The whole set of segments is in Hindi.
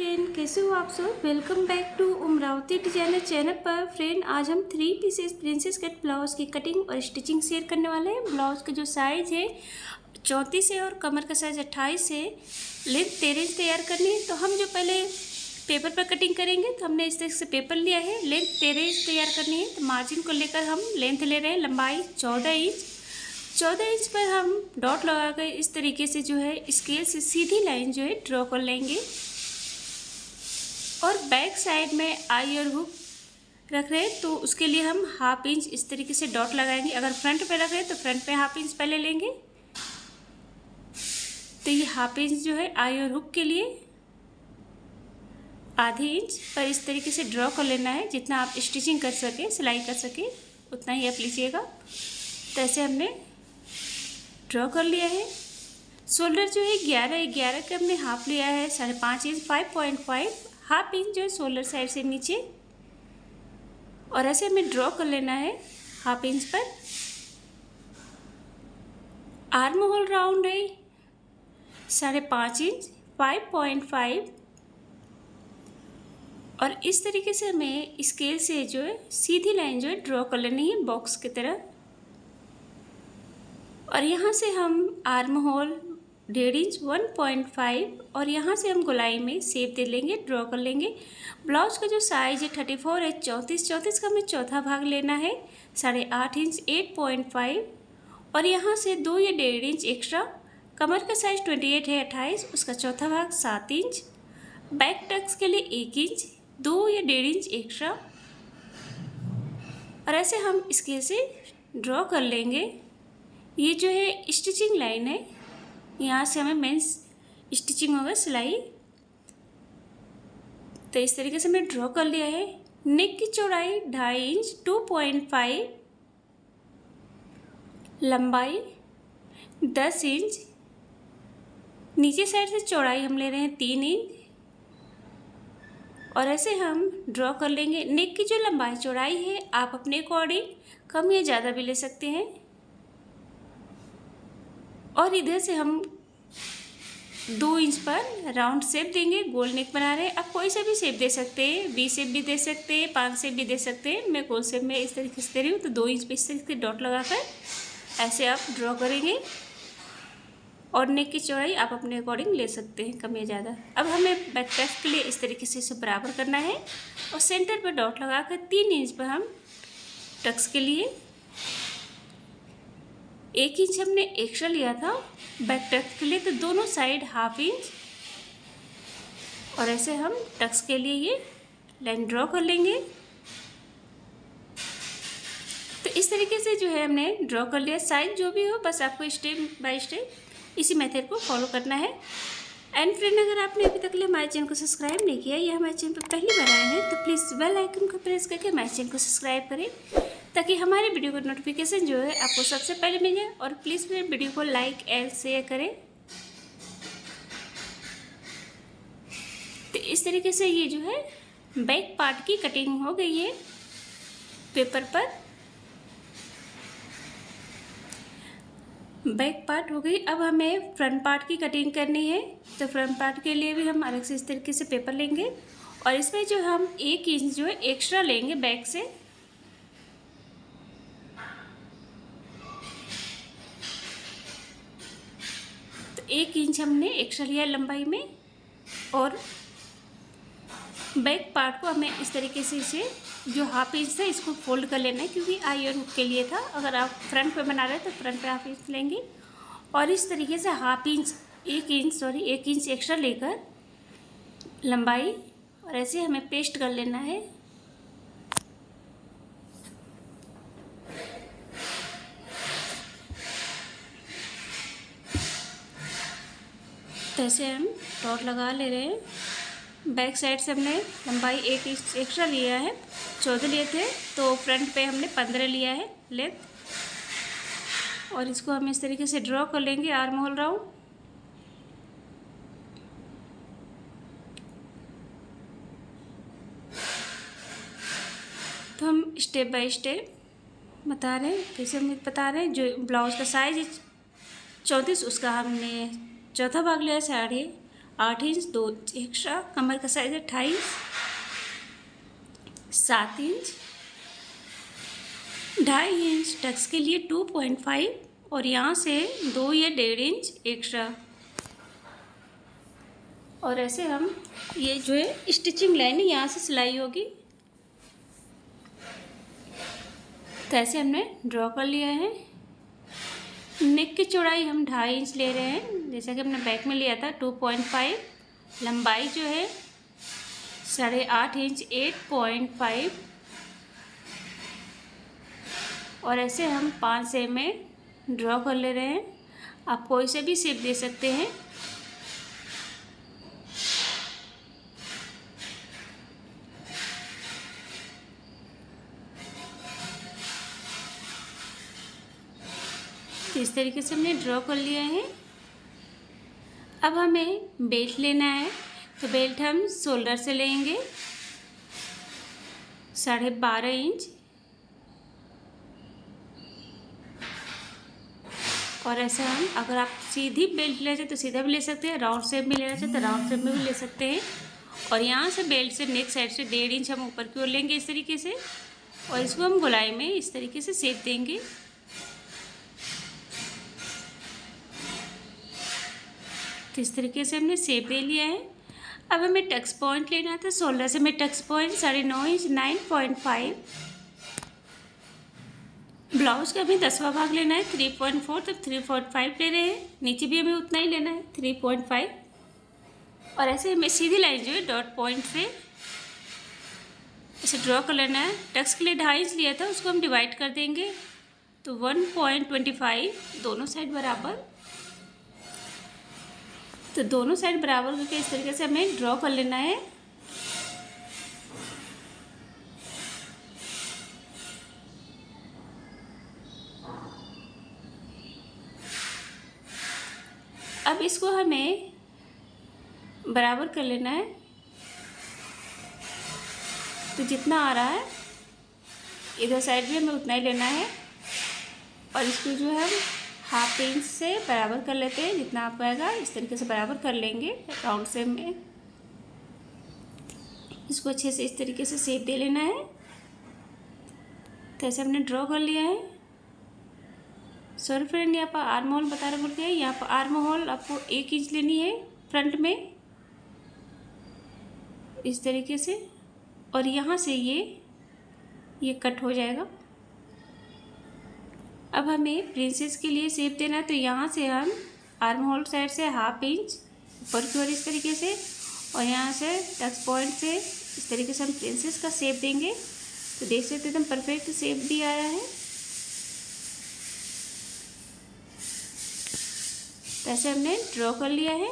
फ्रेंड, कैसे हो आप सब। Welcome back to Amravati designer channel पर। फ्रेंड, आज हम 3 पीसेस प्रिंसेस कट ब्लाउज की कटिंग और स्टिचिंग शेयर करने वाले हैं। ब्लाउज का जो साइज है 34 है और कमर का साइज 28 है। लेंथ 13 इंच तैयार करनी है। तो हम जो पहले पेपर पर कटिंग करेंगे तो हमने इस तरह से पेपर लिया है। लेंथ 13 इंच तैयार करनी है। तो मार्जिन को लेकर हम लेंथ ले रहे हैं, लंबाई 14 इंच। 14 इंच पर हम डॉट लगाकर इस तरीके से जो है स्केल से सीधी लाइन जो है ड्रॉ कर लेंगे। और बैक साइड में आई और हुक रख रहे हैं तो उसके लिए हम हाफ इंच इस तरीके से डॉट लगाएंगे। अगर फ्रंट पे रख रहे हैं तो फ्रंट पे हाफ इंच पहले लेंगे। तो ये हाफ इंच जो है आई और हुक के लिए आधी इंच पर इस तरीके से ड्रॉ कर लेना है। जितना आप स्टिचिंग कर सके, सिलाई कर सके उतना ही आप लीजिएगा। तो ऐसे हमने ड्रॉ कर लिया है। शोल्डर जो है 11 का हमने हाफ लिया है, 5.5 इंच 5.5 हाफ इंच जो है शोल्डर साइड से नीचे। और ऐसे हमें ड्रॉ कर लेना है हाफ इंच पर। आर्म होल राउंड है 5.5 इंच 5.5। और इस तरीके से हमें स्केल से जो है सीधी लाइन जो है ड्रॉ कर लेनी है बॉक्स की तरह। और यहाँ से हम आर्म होल 1.5 इंच 1.5 और यहाँ से हम गोलाई में शेप दे लेंगे, ड्रॉ कर लेंगे। ब्लाउज का जो साइज है 34 है, 34 का हमें चौथा भाग लेना है 8.5 इंच 8.5। और यहाँ से 2 या 1.5 इंच एक्स्ट्रा। कमर का साइज 28 है, 28 उसका चौथा भाग 7 इंच। बैक टक्स के लिए 1 इंच 2 या 1.5 इंच एक्स्ट्रा। और ऐसे हम स्केल से ड्रॉ कर लेंगे। ये जो है स्टिचिंग लाइन है, यहाँ से हमें मेन स्टिचिंग होगा सिलाई। तो इस तरीके से मैं ड्रॉ कर लिया है। नेक की चौड़ाई 2.5 इंच 2.5, लंबाई 10 इंच। नीचे साइड से चौड़ाई हम ले रहे हैं 3 इंच। और ऐसे हम ड्रॉ कर लेंगे। नेक की जो लंबाई चौड़ाई है आप अपने अकॉर्डिंग कम या ज़्यादा भी ले सकते हैं। और इधर से हम 2 इंच पर राउंड शेप देंगे। गोल नेक बना रहे हैं। आप कोई सा भी शेप दे सकते हैं, वी शेप भी दे सकते हैं, 5 शेप भी दे सकते हैं। मैं गोल शेप में इस तरीके से दे रही हूँ। तो 2 इंच पे इस तरीके से डॉट लगाकर ऐसे आप ड्रॉ करेंगे। और नेक की चौड़ाई आप अपने अकॉर्डिंग ले सकते हैं, कम या ज़्यादा। अब हमें बैक टक्स के लिए इस तरीके से इसे बराबर करना है। और सेंटर पर डॉट लगाकर 3 इंच पर हम टक्स के लिए 1 इंच हमने एक्स्ट्रा लिया था बैक टक्स के लिए। तो दोनों साइड हाफ इंच। और ऐसे हम टक्स के लिए ये लाइन ड्रॉ कर लेंगे। तो इस तरीके से जो है हमने ड्रॉ कर लिया। साइज जो भी हो बस आपको स्टेप बाय स्टेप इसी मेथड को फॉलो करना है। एंड फ्रेंड, अगर आपने अभी तक हमारे चैनल को सब्सक्राइब नहीं किया या हमारे चैनल पर पहली बार आए हैं तो प्लीज़ बेल आइकन को प्रेस करके हमारे चैनल को सब्सक्राइब करें, ताकि हमारे वीडियो का नोटिफिकेशन जो है आपको सबसे पहले मिल जाए। और प्लीज़ मेरे वीडियो को लाइक एंड शेयर करें। तो इस तरीके से ये जो है बैक पार्ट की कटिंग हो गई है पेपर पर। बैक पार्ट हो गई। अब हमें फ्रंट पार्ट की कटिंग करनी है। तो फ्रंट पार्ट के लिए भी हम अलग से इस तरीके से पेपर लेंगे। और इसमें जो हम 1 इंच जो है एक्स्ट्रा लेंगे बैक से। तो 1 इंच हमने एक्स्ट्रा लिया लंबाई में। और बैक पार्ट को हमें इस तरीके से इसे जो हाफ इंच था इसको फोल्ड कर लेना है, क्योंकि आई और हुक के लिए था। अगर आप फ्रंट पे बना रहे हैं तो फ्रंट पे हाफ इंच लेंगे। और इस तरीके से एक इंच एक्स्ट्रा लेकर लंबाई। और ऐसे हमें पेस्ट कर लेना है। तो ऐसे हम डॉट लगा ले रहे हैं। बैक साइड से हमने लंबाई 1 इंच एक्स्ट्रा लिया है, 14 लिए थे। तो फ्रंट पे हमने 15 लिया है लेंथ। और इसको हम इस तरीके से ड्रॉ कर लेंगे आर्म होल राउंड। तो हम स्टेप बाय स्टेप बता रहे हैं, कैसे हम बता रहे हैं। जो ब्लाउज का साइज है 34 उसका हमने चौथा भाग लिया है 8 इंच 2 एक्स्ट्रा, कमर का साइज है 28, 7 इंच, 2.5 इंच टक्स के लिए 2.5 और यहाँ से 2 या 1.5 इंच एक्स्ट्रा। और ऐसे हम ये जो है स्टिचिंग लाइन है यहाँ से सिलाई होगी, तो ऐसे हमने ड्रॉ कर लिया है। नेक की चौड़ाई हम 2.5 इंच ले रहे हैं, जैसा कि हमने बैक में लिया था 2.5। लंबाई जो है 8.5 इंच 8.5 और ऐसे हम 5 सेम में ड्रॉ कर ले रहे हैं। आप कोई से भी शेप दे सकते हैं। तो इस तरीके से हमने ड्रॉ कर लिया है। अब हमें बेल्ट लेना है, तो बेल्ट हम शोल्डर से लेंगे 12.5 इंच और ऐसे हम, अगर आप सीधी बेल्ट ले चाहे तो सीधा भी ले सकते हैं, राउंड शेप में लेना चाहे तो राउंड शेप में भी ले सकते हैं। और यहाँ से बेल्ट से नेक साइड से 1.5 इंच हम ऊपर की ओर लेंगे इस तरीके से, और इसको हम गोलाई में इस तरीके से शेप देंगे। तो इस तरीके से हमने शेप दे लिया है। अब हमें टक्स पॉइंट लेना था, शोल्डर से हमें टक्स पॉइंट 9.5 इंच 9.5। ब्लाउज का हमें 10वां भाग लेना है 3.4, तब 3.5 ले रहे हैं। नीचे भी हमें उतना ही लेना है 3.5। और ऐसे हमें सीधी लाइन जो है डॉट पॉइंट से इसे ड्रॉ कर लेना है। टक्स के लिए 2.5 इंच लिया था, उसको हम डिवाइड कर देंगे, तो 1.25 दोनों साइड बराबर। तो दोनों साइड बराबर करके इस तरीके से हमें ड्रॉ कर लेना है। अब इसको हमें बराबर कर लेना है, तो जितना आ रहा है इधर साइड भी हमें उतना ही लेना है। और इसको जो है हम 1/2 इंच से बराबर कर लेते हैं, जितना आप आएगा इस तरीके से बराबर कर लेंगे राउंड शेप में। इसको अच्छे से इस तरीके से शेप दे लेना है। तो ऐसे हमने ड्रॉ कर लिया है। सॉरी फ्रेंड, यहाँ पर आर्म होल बता रहे बोलते हैं, यहाँ पर आर्म होल आपको 1 इंच लेनी है फ्रंट में इस तरीके से, और यहाँ से ये कट हो जाएगा। अब हमें प्रिंसेस के लिए शेप देना है, तो यहाँ से हम आर्म होल साइड से 1/2 इंच ऊपर की ओर इस तरीके से, और यहाँ से टच पॉइंट से इस तरीके से हम प्रिंसेस का शेप देंगे। तो देख सकते हैं एकदम परफेक्ट शेप भी आया है। तो ऐसे हमने ड्रॉ कर लिया है।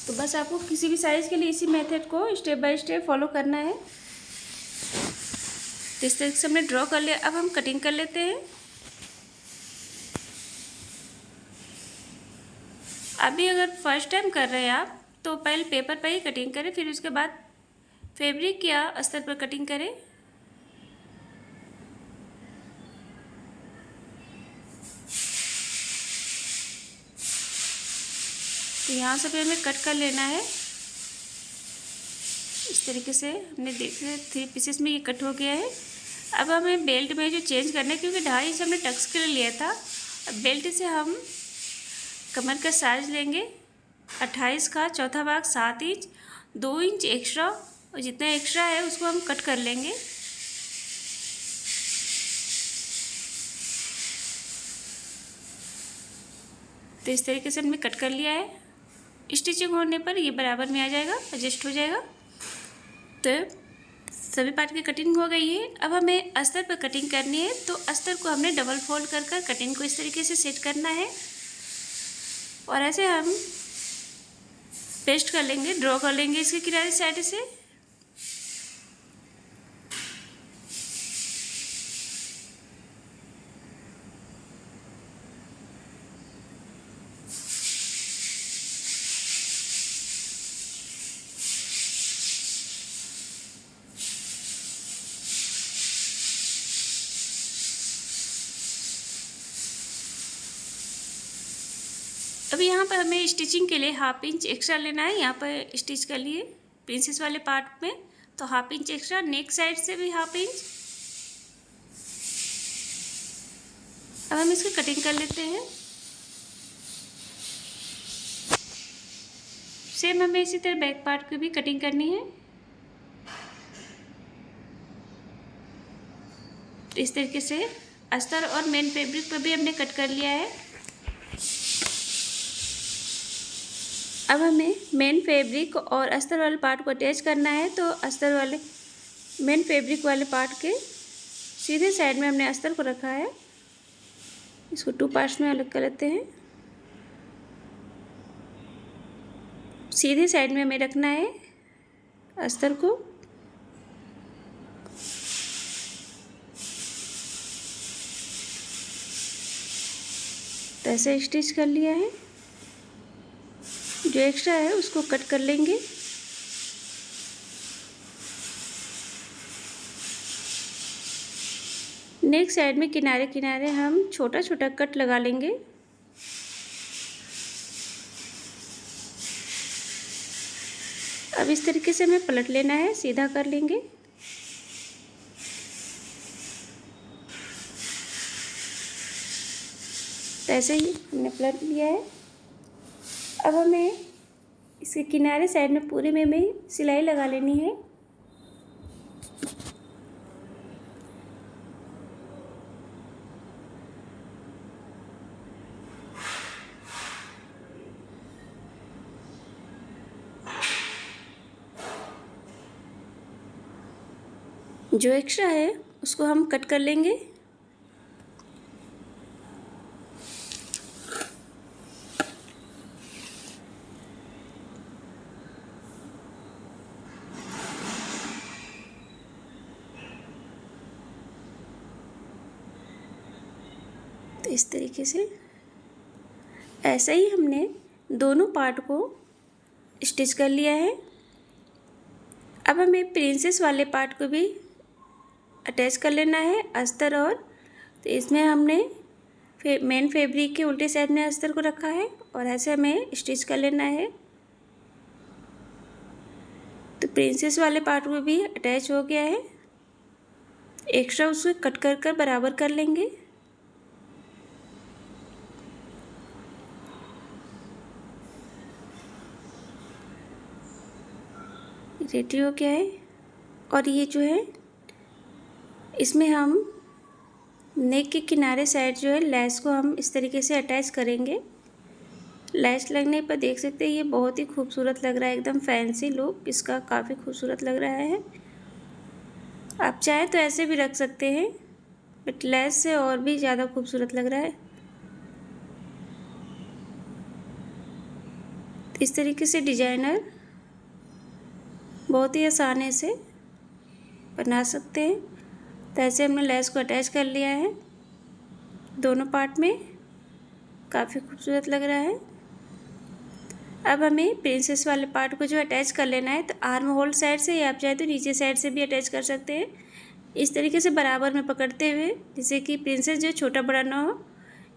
तो बस आपको किसी भी साइज़ के लिए इसी मेथड को स्टेप बाय स्टेप फॉलो करना है। तो इस तरीके से हमने ड्रॉ कर लिया। अब हम कटिंग कर लेते हैं। अभी अगर फर्स्ट टाइम कर रहे हैं आप, तो पहले पेपर पर ही कटिंग करें, फिर उसके बाद फैब्रिक या अस्तर पर कटिंग करें। तो यहाँ से फिर हमें कट कर लेना है इस तरीके से। हमने देखे 3 पीसेस में ये कट हो गया है। अब हमें बेल्ट में जो चेंज करना है, क्योंकि 2.5 इंच हमने टक्स के लिए लिया था। अब बेल्ट से हम कमर का साइज लेंगे 28 का चौथा भाग 7 इंच 2 इंच एक्स्ट्रा, और जितना एक्स्ट्रा है उसको हम कट कर लेंगे। तो इस तरीके से हमने कट कर लिया है। स्टिचिंग होने पर ये बराबर में आ जाएगा, एडजस्ट हो जाएगा। तो सभी पार्ट की कटिंग हो गई है। अब हमें अस्तर पर कटिंग करनी है, तो अस्तर को हमने डबल फोल्ड कर कर कटिंग को इस तरीके से सेट करना है, और ऐसे हम पेस्ट कर लेंगे, ड्रॉ कर लेंगे इसके किनारे साइड से। अब यहाँ पर हमें स्टिचिंग के लिए 1/2 इंच एक्स्ट्रा लेना है। यहाँ पर स्टिच कर लिए प्रिंसेस वाले पार्ट में, तो 1/2 इंच एक्स्ट्रा, नेक साइड से भी 1/2 इंच। अब हम इसकी कटिंग कर लेते हैं। सेम हमें इसी तरह बैक पार्ट की भी कटिंग करनी है। तो इस तरीके से अस्तर और मेन फैब्रिक पर भी हमने कट कर लिया है। अब हमें मेन फैब्रिक और अस्तर वाले पार्ट को अटैच करना है। तो अस्तर वाले मेन फैब्रिक वाले पार्ट के सीधे साइड में हमने अस्तर को रखा है। इसको 2 पार्ट्स में अलग कर लेते हैं। सीधे साइड में हमें रखना है अस्तर को। तो ऐसे स्टिच कर लिया है। जो एक्स्ट्रा है उसको कट कर लेंगे। नेक साइड में किनारे किनारे हम छोटा छोटा कट लगा लेंगे। अब इस तरीके से हमें पलट लेना है, सीधा कर लेंगे। तो ऐसे ही हमने पलट लिया है। अब हमें इसके किनारे साइड में पूरे में हमें सिलाई लगा लेनी है। जो एक्स्ट्रा है उसको हम कट कर लेंगे। तो इस तरीके से ऐसे ही हमने दोनों पार्ट को स्टिच कर लिया है। अब हमें प्रिंसेस वाले पार्ट को भी अटैच कर लेना है, अस्तर और। तो इसमें हमने मेन फैब्रिक के उल्टे साइड में अस्तर को रखा है और ऐसे हमें स्टिच कर लेना है। तो प्रिंसेस वाले पार्ट को भी अटैच हो गया है। एक्स्ट्रा उसको कट कर कर बराबर कर लेंगे। रेडी हो गया है। और ये जो है इसमें हम नेक के किनारे साइड जो है लेस को हम इस तरीके से अटैच करेंगे। लेस लगने पर देख सकते हैं ये बहुत ही खूबसूरत लग रहा है, एकदम फैंसी लुक इसका काफ़ी खूबसूरत लग रहा है। आप चाहे तो ऐसे भी रख सकते हैं, बट लेस से और भी ज़्यादा खूबसूरत लग रहा है। इस तरीके से डिजाइनर बहुत ही आसानी से बना सकते हैं। तो ऐसे हमने लेस को अटैच कर लिया है दोनों पार्ट में, काफ़ी खूबसूरत लग रहा है। अब हमें प्रिंसेस वाले पार्ट को जो अटैच कर लेना है। तो आर्म होल साइड से या आप चाहे तो नीचे साइड से भी अटैच कर सकते हैं। इस तरीके से बराबर में पकड़ते हुए, जिससे कि प्रिंसेस जो छोटा बड़ा ना हो।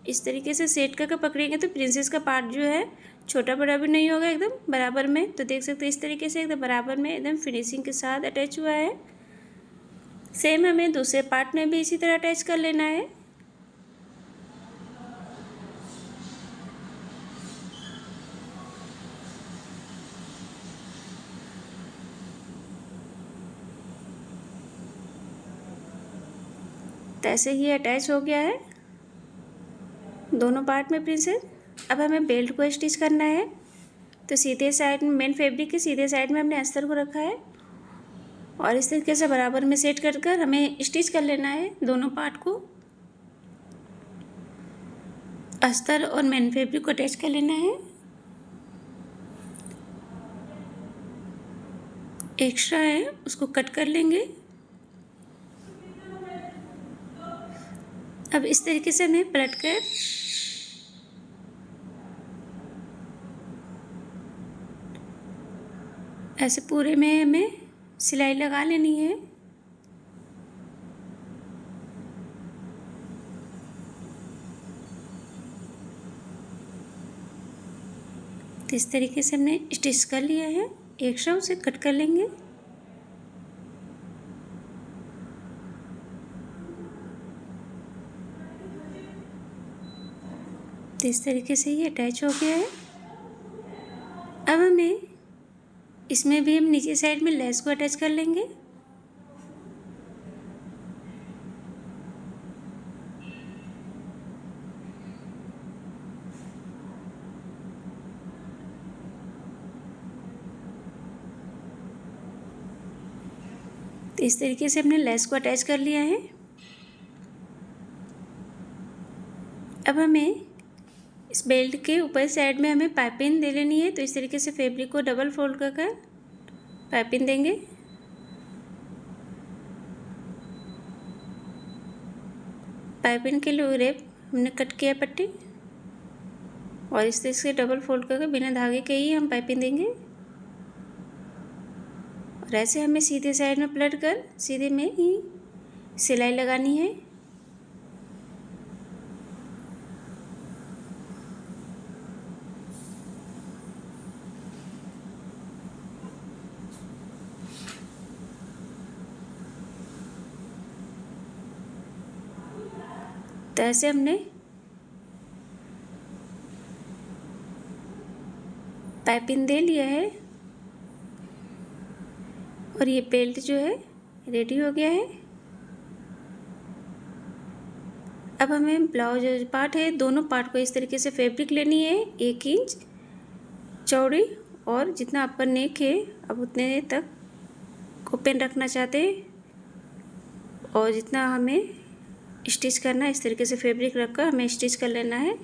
इस तरीके से सेट करके पकड़ेंगे तो प्रिंसेस का पार्ट जो है छोटा बड़ा भी नहीं होगा, एकदम बराबर में। तो देख सकते हैं इस तरीके से एकदम बराबर में एकदम फिनिशिंग के साथ अटैच हुआ है। सेम हमें दूसरे पार्ट में भी इसी तरह अटैच कर लेना है। तो ऐसे ही अटैच हो गया है दोनों पार्ट में प्रिंसेस। अब हमें बेल्ट को स्टिच करना है। तो सीधे साइड में मेन फैब्रिक के सीधे साइड में हमने अस्तर को रखा है और इस तरीके से बराबर में सेट कर कर हमें स्टिच कर लेना है दोनों पार्ट को। अस्तर और मेन फैब्रिक को अटैच कर लेना है। एक्स्ट्रा है उसको कट कर लेंगे। अब इस तरीके से हमें पलट कर ऐसे पूरे में हमें सिलाई लगा लेनी है। इस तरीके से हमने स्टिच कर लिया है। एक्स्ट्रा उसे कट कर लेंगे। तो इस तरीके से ये अटैच हो गया है। अब हमें इसमें भी हम नीचे साइड में लेस को अटैच कर लेंगे। तो इस तरीके से हमने लेस को अटैच कर लिया है। अब हमें इस बेल्ट के ऊपर साइड में हमें पाइपिंग दे लेनी है। तो इस तरीके से फैब्रिक को डबल फोल्ड कर कर पाइपिंग देंगे। पाइपिंग के लिए रेप हमने कट किया पट्टी और इस तरीके से डबल फोल्ड करके बिना धागे के ही हम पाइपिंग देंगे। और ऐसे हमें सीधे साइड में पलट कर सीधे में ही सिलाई लगानी है। तो ऐसे हमने पाइपिंग दे लिया है और ये बेल्ट जो है रेडी हो गया है। अब हमें ब्लाउज जो पार्ट है दोनों पार्ट को इस तरीके से फैब्रिक लेनी है 1 इंच चौड़ी और जितना आपका नेक है अब उतने तक ओपन रखना चाहते हैं और जितना हमें स्टिच करना है इस तरीके से फैब्रिक रखकर हमें स्टिच कर लेना है।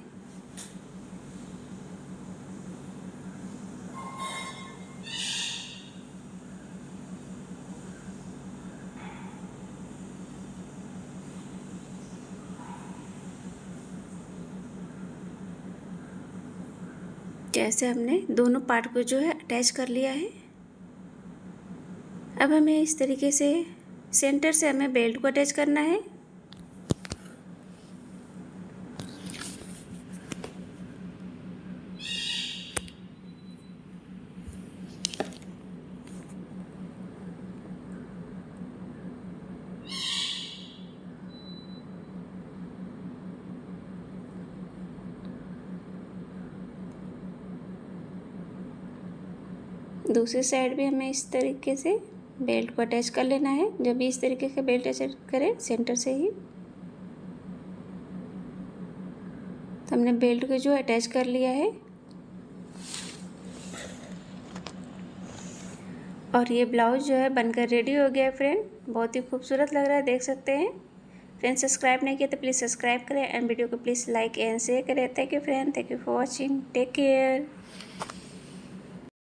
जैसे हमने दोनों पार्ट को जो है अटैच कर लिया है। अब हमें इस तरीके से सेंटर से हमें बेल्ट को अटैच करना है। दूसरी साइड भी हमें इस तरीके से बेल्ट को अटैच कर लेना है। जब भी इस तरीके का बेल्ट अटैच करें सेंटर से ही तो हमने बेल्ट को जो अटैच कर लिया है। और ये ब्लाउज जो है बनकर रेडी हो गया है फ्रेंड। बहुत ही खूबसूरत लग रहा है, देख सकते हैं। फ्रेंड सब्सक्राइब नहीं किया तो प्लीज़ सब्सक्राइब करें एंड वीडियो को प्लीज़ लाइक एंड शेयर करें। Thank you friend, thank you for watching, take care.